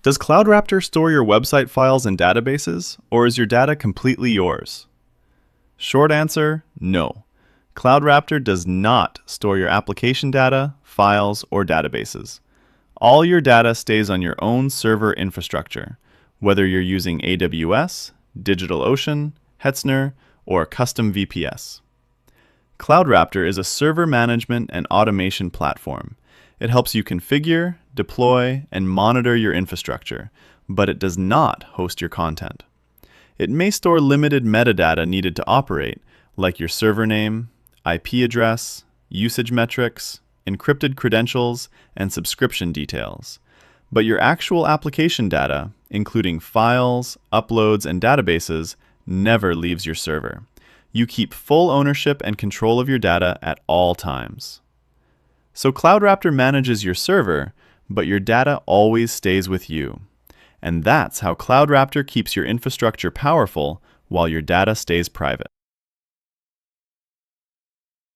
Does CloudRaptor store your website files in databases, or is your data completely yours? Short answer, no. CloudRaptor does not store your application data, files, or databases. All your data stays on your own server infrastructure, whether you're using AWS, DigitalOcean, Hetzner, or custom VPS. CloudRaptor is a server management and automation platform. It helps you configure, deploy, and monitor your infrastructure, but it does not host your content. It may store limited metadata needed to operate, like your server name, IP address, usage metrics, encrypted credentials, and subscription details. But your actual application data, including files, uploads, and databases, never leaves your server. You keep full ownership and control of your data at all times. So CloudRaptor manages your server, but your data always stays with you. And that's how CloudRaptor keeps your infrastructure powerful while your data stays private.